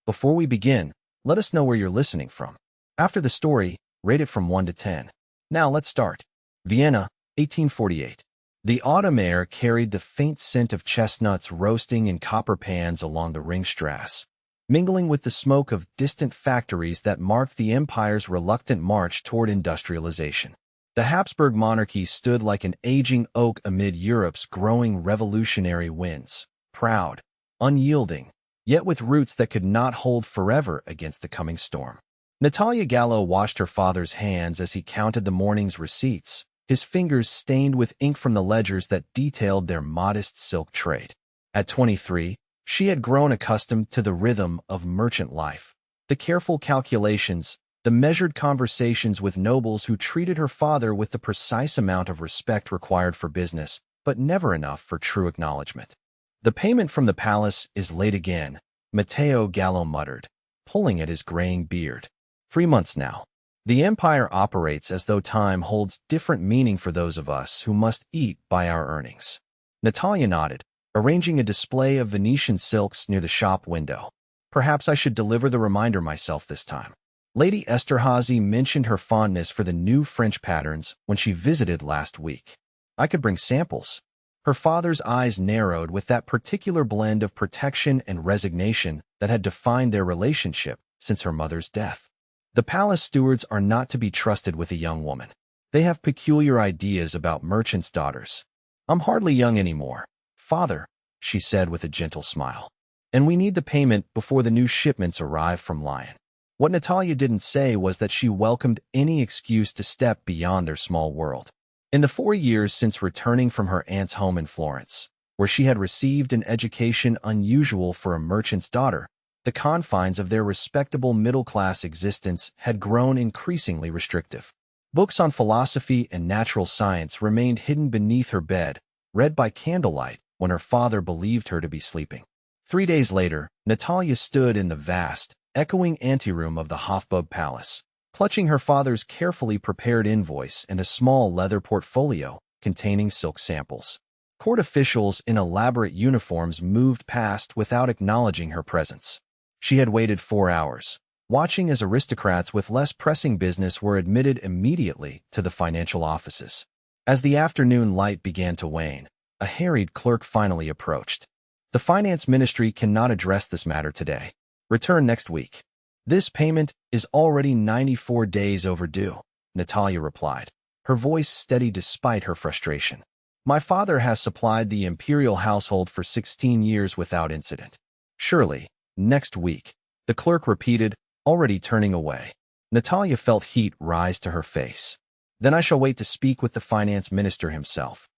Before we begin, let us know where you're listening from. After the story, rate it from 1 to 10. Now let's start. Vienna, 1848. The autumn air carried the faint scent of chestnuts roasting in copper pans along the Ringstrasse, mingling with the smoke of distant factories that marked the empire's reluctant march toward industrialization. The Habsburg monarchy stood like an aging oak amid Europe's growing revolutionary winds, proud, unyielding, yet with roots that could not hold forever against the coming storm. Natalia Gallo washed her father's hands as he counted the morning's receipts, his fingers stained with ink from the ledgers that detailed their modest silk trade. At 23, she had grown accustomed to the rhythm of merchant life, the careful calculations, the measured conversations with nobles who treated her father with the precise amount of respect required for business, but never enough for true acknowledgement. "The payment from the palace is late again," Matteo Gallo muttered, pulling at his graying beard. 3 months now. The empire operates as though time holds different meaning for those of us who must eat by our earnings. Natalia nodded, arranging a display of Venetian silks near the shop window. Perhaps I should deliver the reminder myself this time. Lady Esterhazy mentioned her fondness for the new French patterns when she visited last week. I could bring samples. Her father's eyes narrowed with that particular blend of protection and resignation that had defined their relationship since her mother's death. The palace stewards are not to be trusted with a young woman. They have peculiar ideas about merchants' daughters. "I'm hardly young anymore, father," she said with a gentle smile. "And we need the payment before the new shipments arrive from Lyon." What Natalia didn't say was that she welcomed any excuse to step beyond their small world. In the 4 years since returning from her aunt's home in Florence, where she had received an education unusual for a merchant's daughter, the confines of their respectable middle-class existence had grown increasingly restrictive. Books on philosophy and natural science remained hidden beneath her bed, read by candlelight when her father believed her to be sleeping. 3 days later, Natalia stood in the vast, echoing anteroom of the Hofburg Palace, clutching her father's carefully prepared invoice and a small leather portfolio containing silk samples. Court officials in elaborate uniforms moved past without acknowledging her presence. She had waited 4 hours, watching as aristocrats with less pressing business were admitted immediately to the financial offices. As the afternoon light began to wane, a harried clerk finally approached. "The finance ministry cannot address this matter today. Return next week." "This payment is already 94 days overdue," Natalia replied, her voice steady despite her frustration. "My father has supplied the imperial household for 16 years without incident. Surely, next week," the clerk repeated, already turning away. Natalia felt heat rise to her face. "Then I shall wait to speak with the finance minister himself."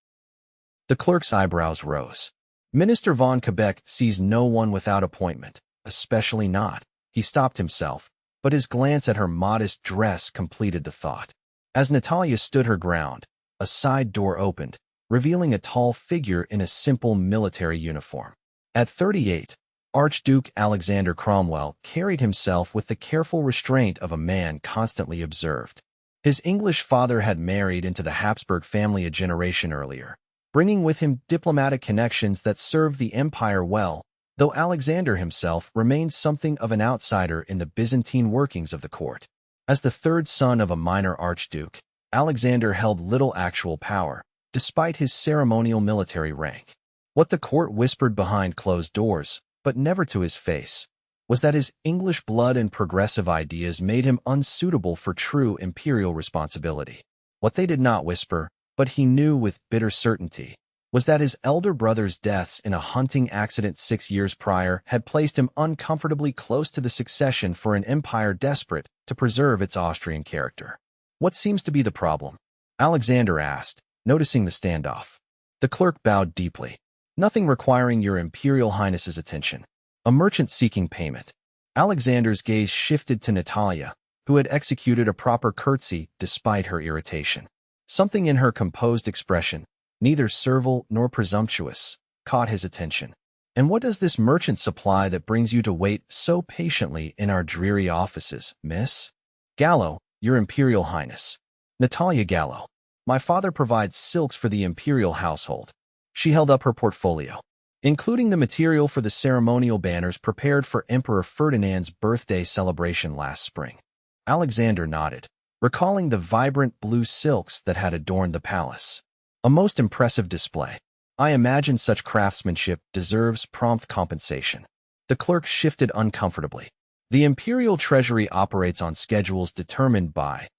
The clerk's eyebrows rose. "Minister von Quebec sees no one without appointment, especially not." He stopped himself, but his glance at her modest dress completed the thought. As Natalia stood her ground, a side door opened, revealing a tall figure in a simple military uniform. At 38, Archduke Alexander Cromwell carried himself with the careful restraint of a man constantly observed. His English father had married into the Habsburg family a generation earlier, bringing with him diplomatic connections that served the empire well, though Alexander himself remained something of an outsider in the Byzantine workings of the court. As the third son of a minor archduke, Alexander held little actual power, despite his ceremonial military rank. What the court whispered behind closed doors, but never to his face, was that his English blood and progressive ideas made him unsuitable for true imperial responsibility. What they did not whisper, but he knew with bitter certainty, was that his elder brother's deaths in a hunting accident 6 years prior had placed him uncomfortably close to the succession for an empire desperate to preserve its Austrian character. "What seems to be the problem?" Alexander asked, noticing the standoff. The clerk bowed deeply. "Nothing requiring your Imperial Highness's attention. A merchant seeking payment." Alexander's gaze shifted to Natalia, who had executed a proper curtsy despite her irritation. Something in her composed expression, neither servile nor presumptuous, caught his attention. "And what does this merchant supply that brings you to wait so patiently in our dreary offices, miss?" "Gallo, your Imperial Highness. Natalia Gallo. My father provides silks for the imperial household." She held up her portfolio. including the material for the ceremonial banners prepared for Emperor Ferdinand's birthday celebration last spring. Alexander nodded, recalling the vibrant blue silks that had adorned the palace. A most impressive display. I imagine such craftsmanship deserves prompt compensation. The clerk shifted uncomfortably. The imperial treasury operates on schedules determined by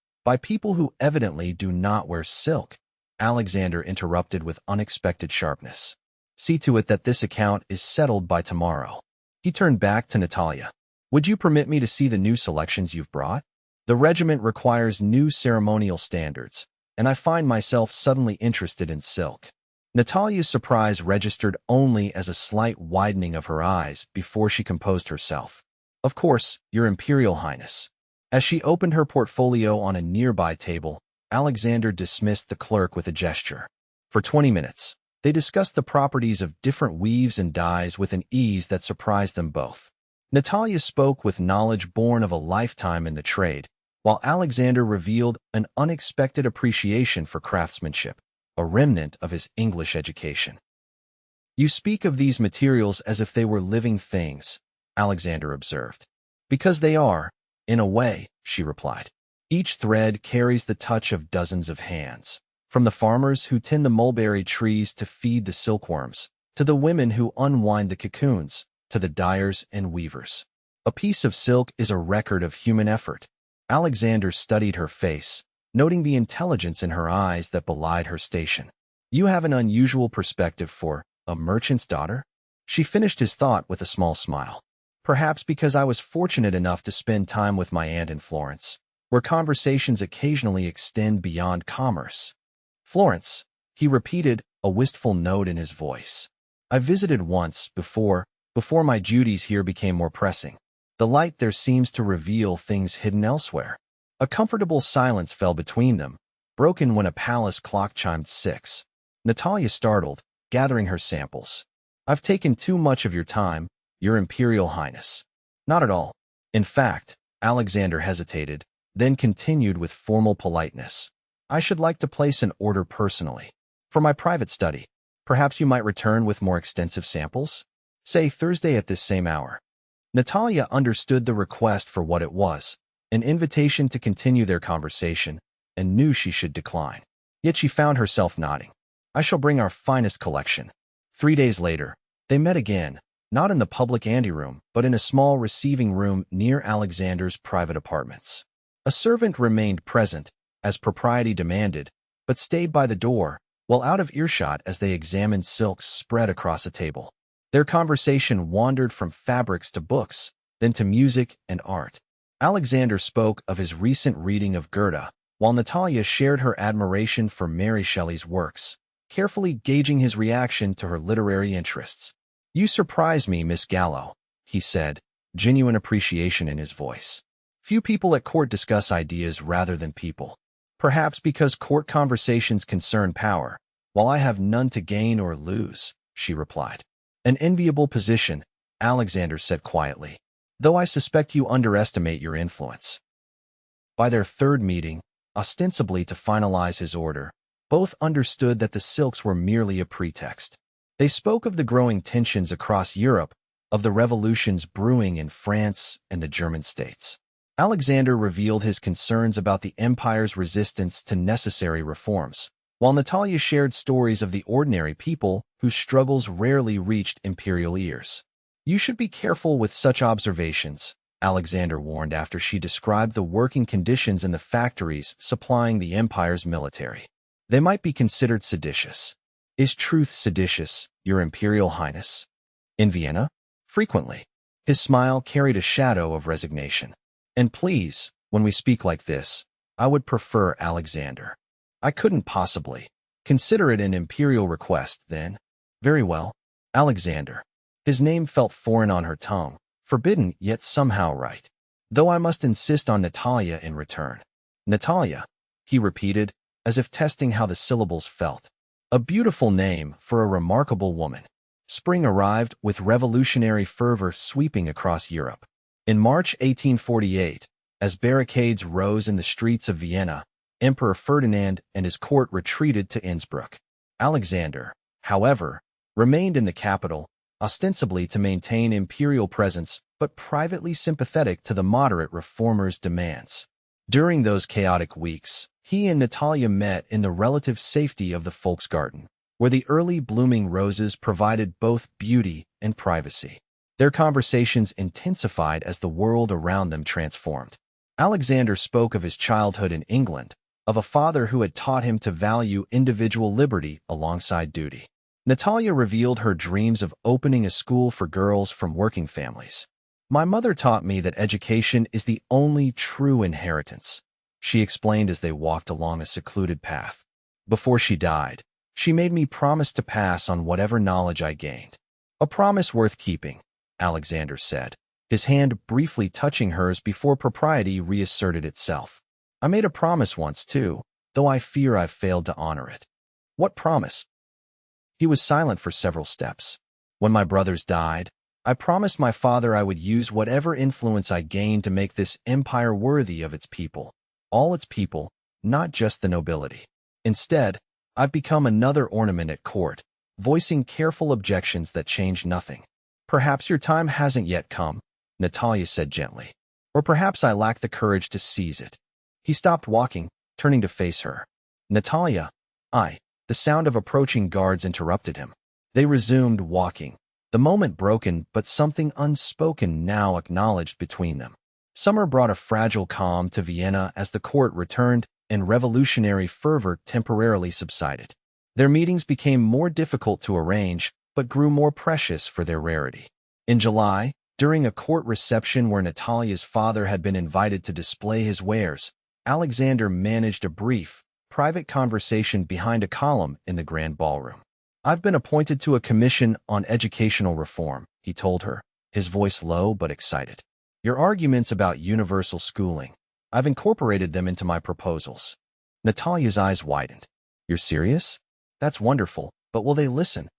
people who evidently do not wear silk. Alexander interrupted with unexpected sharpness. See to it that this account is settled by tomorrow. He turned back to Natalia. Would you permit me to see the new selections you've brought? The regiment requires new ceremonial standards, and I find myself suddenly interested in silk. Natalia's surprise registered only as a slight widening of her eyes before she composed herself. Of course, Your Imperial Highness. As she opened her portfolio on a nearby table, Alexander dismissed the clerk with a gesture. For 20 minutes, they discussed the properties of different weaves and dyes with an ease that surprised them both. Natalia spoke with knowledge born of a lifetime in the trade, while Alexander revealed an unexpected appreciation for craftsmanship, a remnant of his English education. You speak of these materials as if they were living things, Alexander observed. Because they are, in a way, she replied. Each thread carries the touch of dozens of hands, from the farmers who tend the mulberry trees to feed the silkworms, to the women who unwind the cocoons, to the dyers and weavers. A piece of silk is a record of human effort. Alexander studied her face, noting the intelligence in her eyes that belied her station. You have an unusual perspective for a merchant's daughter? She finished his thought with a small smile. Perhaps because I was fortunate enough to spend time with my aunt in Florence, where conversations occasionally extend beyond commerce. Florence, he repeated, a wistful note in his voice. I visited once before my duties here became more pressing. The light there seems to reveal things hidden elsewhere. A comfortable silence fell between them, broken when a palace clock chimed 6. Natalia startled, gathering her samples. I've taken too much of your time, Your Imperial Highness. Not at all. In fact, Alexander hesitated, then continued with formal politeness. I should like to place an order personally. For my private study, perhaps you might return with more extensive samples? Say Thursday at this same hour. Natalia understood the request for what it was, an invitation to continue their conversation, and knew she should decline. Yet she found herself nodding. I shall bring our finest collection. 3 days later, they met again, not in the public anteroom, but in a small receiving room near Alexander's private apartments. A servant remained present, as propriety demanded, but stayed by the door, while out of earshot as they examined silks spread across a table. Their conversation wandered from fabrics to books, then to music and art. Alexander spoke of his recent reading of Goethe, while Natalia shared her admiration for Mary Shelley's works, carefully gauging his reaction to her literary interests. You surprise me, Miss Gallo, he said, genuine appreciation in his voice. Few people at court discuss ideas rather than people. Perhaps because court conversations concern power, while I have none to gain or lose, she replied. An enviable position, Alexander said quietly, though I suspect you underestimate your influence. By their third meeting, ostensibly to finalize his order, both understood that the silks were merely a pretext. They spoke of the growing tensions across Europe, of the revolutions brewing in France and the German states. Alexander revealed his concerns about the empire's resistance to necessary reforms, while Natalia shared stories of the ordinary people whose struggles rarely reached imperial ears. You should be careful with such observations, Alexander warned after she described the working conditions in the factories supplying the empire's military. They might be considered seditious. Is truth seditious, Your Imperial Highness? In Vienna? Frequently. His smile carried a shadow of resignation. And please, when we speak like this, I would prefer Alexander. I couldn't possibly. Consider it an imperial request, then. Very well. Alexander. His name felt foreign on her tongue, forbidden yet somehow right. Though I must insist on Natalia in return. Natalia, he repeated, as if testing how the syllables felt. A beautiful name for a remarkable woman. Spring arrived with revolutionary fervor sweeping across Europe. In March 1848, as barricades rose in the streets of Vienna, Emperor Ferdinand and his court retreated to Innsbruck. Alexander, however, remained in the capital, ostensibly to maintain imperial presence, but privately sympathetic to the moderate reformers' demands. During those chaotic weeks, he and Natalia met in the relative safety of the Volksgarten, where the early blooming roses provided both beauty and privacy. Their conversations intensified as the world around them transformed. Alexander spoke of his childhood in England, of a father who had taught him to value individual liberty alongside duty. Natalia revealed her dreams of opening a school for girls from working families. "My mother taught me that education is the only true inheritance," she explained as they walked along a secluded path. "Before she died, she made me promise to pass on whatever knowledge I gained." "A promise worth keeping," Alexander said, his hand briefly touching hers before propriety reasserted itself. "I made a promise once, too, though I fear I've failed to honor it." "What promise?" He was silent for several steps. "When my brothers died, I promised my father I would use whatever influence I gained to make this empire worthy of its people. All its people, not just the nobility. Instead, I've become another ornament at court, voicing careful objections that change nothing." "Perhaps your time hasn't yet come," Natalia said gently. "Or perhaps I lack the courage to seize it." He stopped walking, turning to face her. "Natalia, The sound of approaching guards interrupted him. They resumed walking, the moment broken but something unspoken now acknowledged between them. Summer brought a fragile calm to Vienna as the court returned and revolutionary fervor temporarily subsided. Their meetings became more difficult to arrange, but grew more precious for their rarity. In July, during a court reception where Natalia's father had been invited to display his wares, Alexander managed a brief, private conversation behind a column in the grand ballroom. "I've been appointed to a commission on educational reform," he told her, his voice low but excited. "Your arguments about universal schooling, I've incorporated them into my proposals." Natalia's eyes widened. "You're serious? That's wonderful, but will they listen?"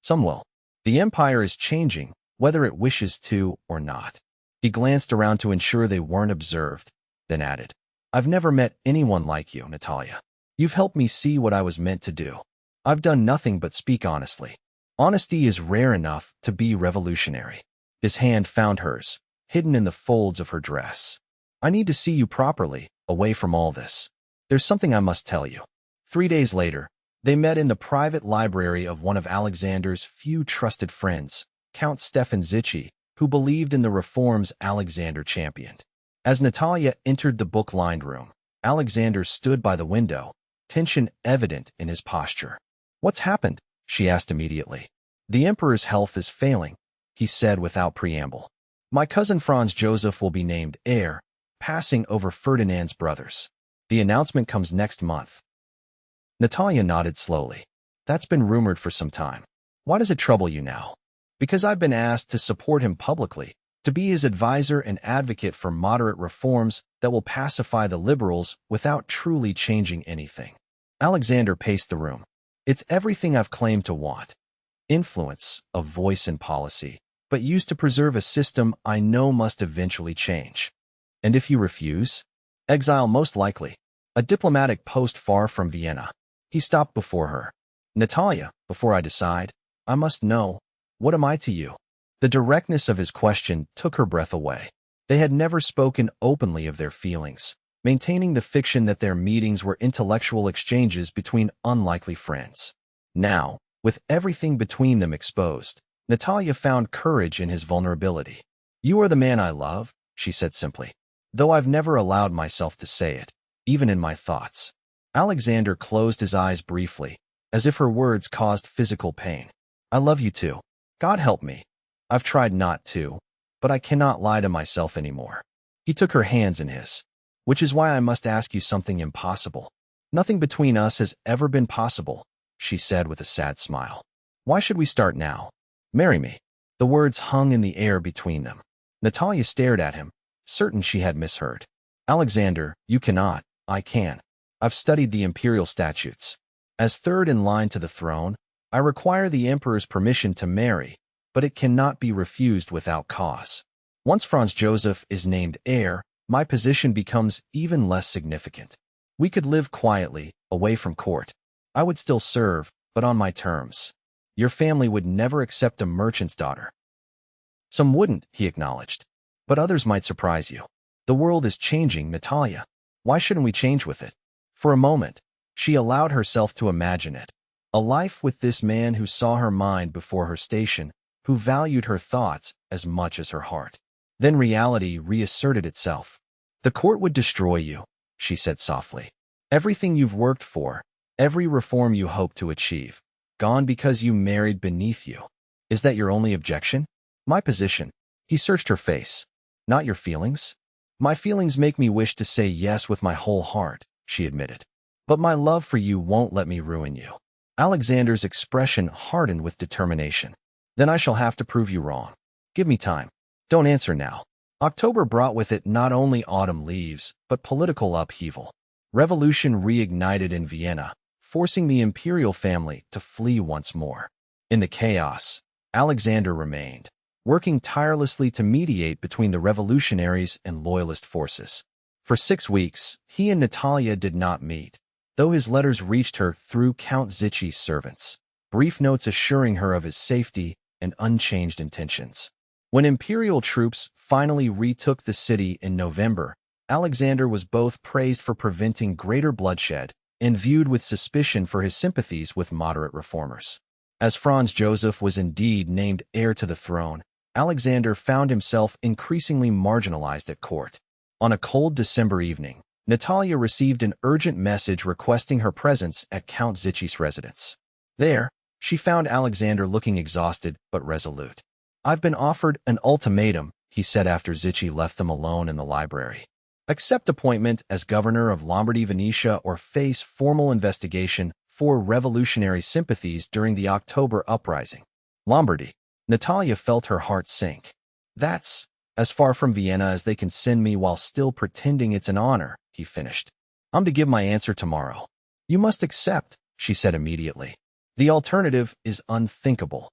"Some will. The empire is changing, whether it wishes to or not." He glanced around to ensure they weren't observed, then added, "I've never met anyone like you, Natalia. You've helped me see what I was meant to do. I've done nothing but speak honestly. Honesty is rare enough to be revolutionary." His hand found hers, hidden in the folds of her dress. "I need to see you properly, away from all this. There's something I must tell you." 3 days later, they met in the private library of one of Alexander's few trusted friends, Count Stefan Zichy, who believed in the reforms Alexander championed. As Natalia entered the book-lined room, Alexander stood by the window, tension evident in his posture. "What's happened?" she asked immediately. "The emperor's health is failing," he said without preamble. "My cousin Franz Joseph will be named heir, passing over Ferdinand's brothers. The announcement comes next month." Natalia nodded slowly. "That's been rumored for some time. Why does it trouble you now?" "Because I've been asked to support him publicly, to be his advisor and advocate for moderate reforms that will pacify the liberals without truly changing anything." Alexander paced the room. "It's everything I've claimed to want. Influence, a voice in policy, but used to preserve a system I know must eventually change. And if you refuse? Exile most likely. A diplomatic post far from Vienna." He stopped before her. "Natalia, before I decide, I must know, what am I to you?" The directness of his question took her breath away. They had never spoken openly of their feelings, maintaining the fiction that their meetings were intellectual exchanges between unlikely friends. Now, with everything between them exposed, Natalia found courage in his vulnerability. "You are the man I love," she said simply, "though I've never allowed myself to say it, even in my thoughts." Alexander closed his eyes briefly, as if her words caused physical pain. "I love you too. God help me. I've tried not to, but I cannot lie to myself anymore." He took her hands in his. "Which is why I must ask you something impossible." "Nothing between us has ever been possible," she said with a sad smile. "Why should we start now? Marry me." The words hung in the air between them. Natalia stared at him, certain she had misheard. "Alexander, you cannot. I can. I've studied the Imperial statutes. As third in line to the throne, I require the emperor's permission to marry, but it cannot be refused without cause. Once Franz Joseph is named heir, my position becomes even less significant. We could live quietly, away from court. I would still serve, but on my terms. Your family would never accept a merchant's daughter. Some wouldn't, he acknowledged. But others might surprise you. The world is changing, Natalia. Why shouldn't we change with it? For a moment, she allowed herself to imagine it. A life with this man who saw her mind before her station, who valued her thoughts as much as her heart. Then reality reasserted itself. The court would destroy you, she said softly. Everything you've worked for, every reform you hope to achieve, gone because you married beneath you. Is that your only objection? My position. He searched her face. Not your feelings? My feelings make me wish to say yes with my whole heart, she admitted. But my love for you won't let me ruin you. Alexander's expression hardened with determination. Then I shall have to prove you wrong. Give me time. Don't answer now. October brought with it not only autumn leaves, but political upheaval. Revolution reignited in Vienna, forcing the imperial family to flee once more. In the chaos, Alexander remained, working tirelessly to mediate between the revolutionaries and loyalist forces. For 6 weeks, he and Natalia did not meet, though his letters reached her through Count Zichy's servants, brief notes assuring her of his safety and unchanged intentions. When imperial troops finally retook the city in November, Alexander was both praised for preventing greater bloodshed and viewed with suspicion for his sympathies with moderate reformers. As Franz Joseph was indeed named heir to the throne, Alexander found himself increasingly marginalized at court. On a cold December evening, Natalia received an urgent message requesting her presence at Count Zichy's residence. There, she found Alexander looking exhausted but resolute. I've been offered an ultimatum, he said after Zichy left them alone in the library. Accept appointment as governor of Lombardy Venetia or face formal investigation for revolutionary sympathies during the October uprising. Lombardy. Natalia felt her heart sink. That's as far from Vienna as they can send me while still pretending it's an honor, he finished. I'm to give my answer tomorrow. You must accept, she said immediately. The alternative is unthinkable.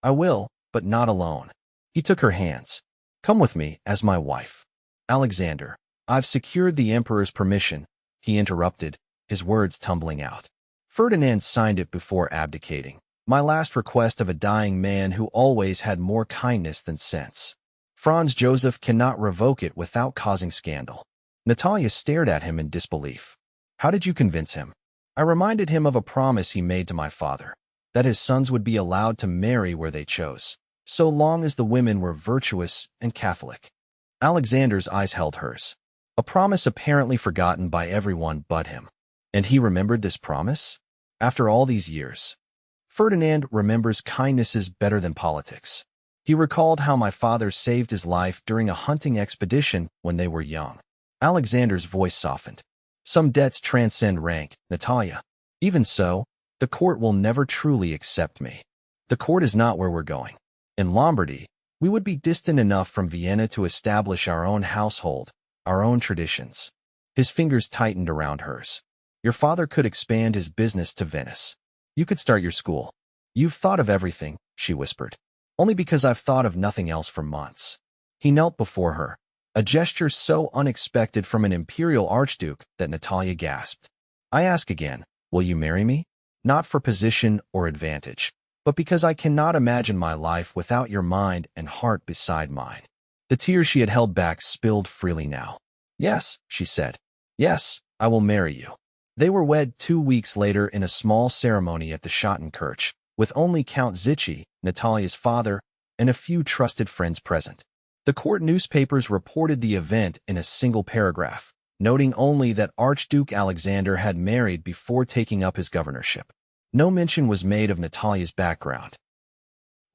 I will, but not alone. He took her hands. Come with me as my wife. Alexander, I've secured the emperor's permission, he interrupted, his words tumbling out. Ferdinand signed it before abdicating. My last request of a dying man who always had more kindness than sense. Franz Joseph cannot revoke it without causing scandal. Natalia stared at him in disbelief. How did you convince him? I reminded him of a promise he made to my father, that his sons would be allowed to marry where they chose, so long as the women were virtuous and Catholic. Alexander's eyes held hers. A promise apparently forgotten by everyone but him. And he remembered this promise? After all these years. Ferdinand remembers kindnesses better than politics. He recalled how my father saved his life during a hunting expedition when they were young. Alexander's voice softened. Some debts transcend rank, Natalia. Even so, the court will never truly accept me. The court is not where we're going. In Lombardy, we would be distant enough from Vienna to establish our own household, our own traditions. His fingers tightened around hers. Your father could expand his business to Venice. You could start your school. You've thought of everything, she whispered. Only because I've thought of nothing else for months. He knelt before her, a gesture so unexpected from an imperial archduke that Natalia gasped. I ask again, will you marry me? Not for position or advantage, but because I cannot imagine my life without your mind and heart beside mine. The tears she had held back spilled freely now. Yes, she said. Yes, I will marry you. They were wed 2 weeks later in a small ceremony at the Schottenkirch, with only Count Zichy, Natalia's father, and a few trusted friends present. The court newspapers reported the event in a single paragraph, noting only that Archduke Alexander had married before taking up his governorship. No mention was made of Natalia's background.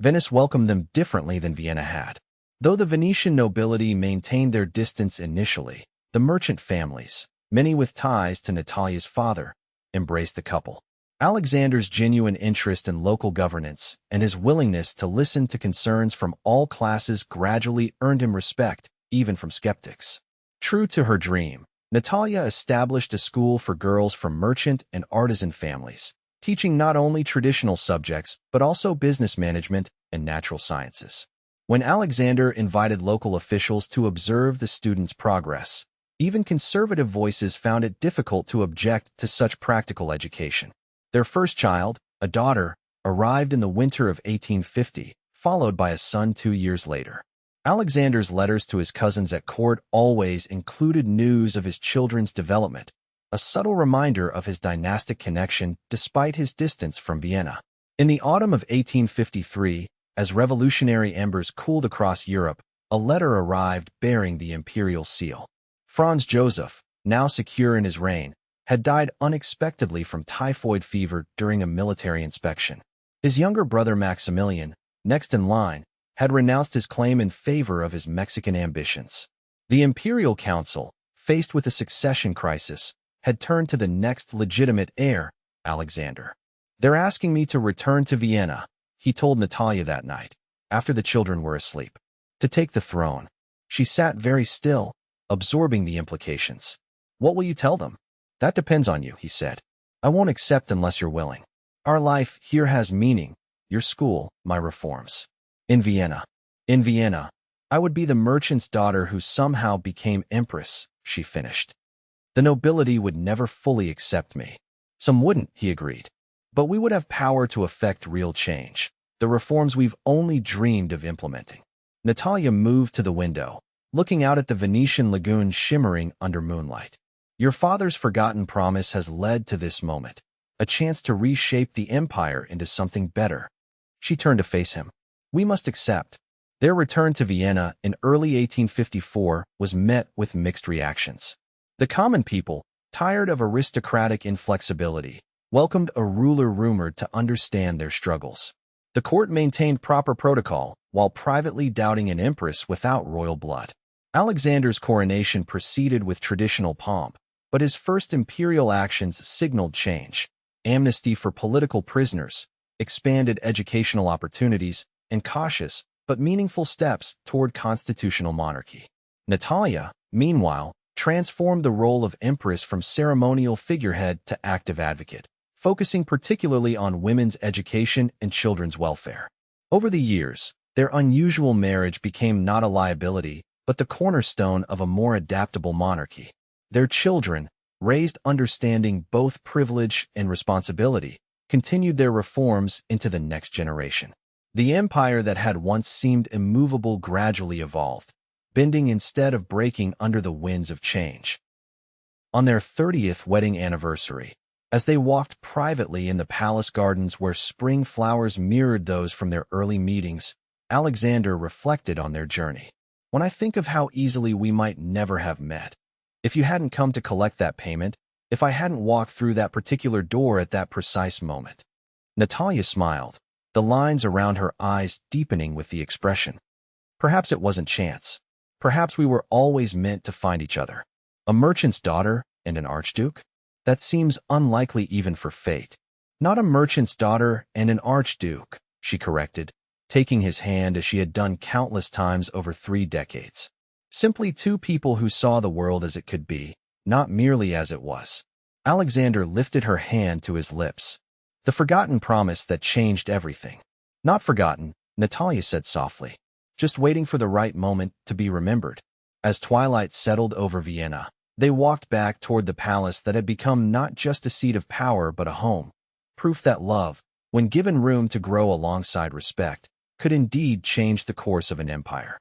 Venice welcomed them differently than Vienna had. Though the Venetian nobility maintained their distance initially, the merchant families, many with ties to Natalia's father, embraced the couple. Alexander's genuine interest in local governance and his willingness to listen to concerns from all classes gradually earned him respect, even from skeptics. True to her dream, Natalia established a school for girls from merchant and artisan families, teaching not only traditional subjects but also business management and natural sciences. When Alexander invited local officials to observe the students' progress, even conservative voices found it difficult to object to such practical education. Their first child, a daughter, arrived in the winter of 1850, followed by a son 2 years later. Alexander's letters to his cousins at court always included news of his children's development, a subtle reminder of his dynastic connection despite his distance from Vienna. In the autumn of 1853, as revolutionary embers cooled across Europe, a letter arrived bearing the imperial seal. Franz Joseph, now secure in his reign, had died unexpectedly from typhoid fever during a military inspection. His younger brother Maximilian, next in line, had renounced his claim in favor of his Mexican ambitions. The Imperial Council, faced with a succession crisis, had turned to the next legitimate heir, Alexander. "They're asking me to return to Vienna," he told Natalia that night, after the children were asleep, "to take the throne." She sat very still, absorbing the implications. "What will you tell them?" "That depends on you," he said. "I won't accept unless you're willing. Our life here has meaning, your school, my reforms. In Vienna, I would be the merchant's daughter who somehow became empress," she finished. "The nobility would never fully accept me." "Some wouldn't," he agreed. "But we would have power to effect real change, the reforms we've only dreamed of implementing." Natalia moved to the window, looking out at the Venetian lagoon shimmering under moonlight. "Your father's forgotten promise has led to this moment, a chance to reshape the empire into something better." She turned to face him. "We must accept." Their return to Vienna in early 1854 was met with mixed reactions. The common people, tired of aristocratic inflexibility, welcomed a ruler rumored to understand their struggles. The court maintained proper protocol, while privately doubting an empress without royal blood. Alexander's coronation proceeded with traditional pomp, but his first imperial actions signaled change: amnesty for political prisoners, expanded educational opportunities, and cautious but meaningful steps toward constitutional monarchy. Natalia, meanwhile, transformed the role of empress from ceremonial figurehead to active advocate, focusing particularly on women's education and children's welfare. Over the years, their unusual marriage became not a liability, but the cornerstone of a more adaptable monarchy. Their children, raised understanding both privilege and responsibility, continued their reforms into the next generation. The empire that had once seemed immovable gradually evolved, bending instead of breaking under the winds of change. On their 30th wedding anniversary, as they walked privately in the palace gardens where spring flowers mirrored those from their early meetings, Alexander reflected on their journey. "When I think of how easily we might never have met, if you hadn't come to collect that payment, if I hadn't walked through that particular door at that precise moment." Natalia smiled, the lines around her eyes deepening with the expression. "Perhaps it wasn't chance. Perhaps we were always meant to find each other. A merchant's daughter and an archduke? That seems unlikely even for fate." "Not a merchant's daughter and an archduke," she corrected, taking his hand as she had done countless times over 3 decades. "Simply two people who saw the world as it could be, not merely as it was." Alexander lifted her hand to his lips. "The forgotten promise that changed everything." "Not forgotten," Natalia said softly, "just waiting for the right moment to be remembered." As twilight settled over Vienna, they walked back toward the palace that had become not just a seat of power but a home, proof that love, when given room to grow alongside respect, could indeed change the course of an empire.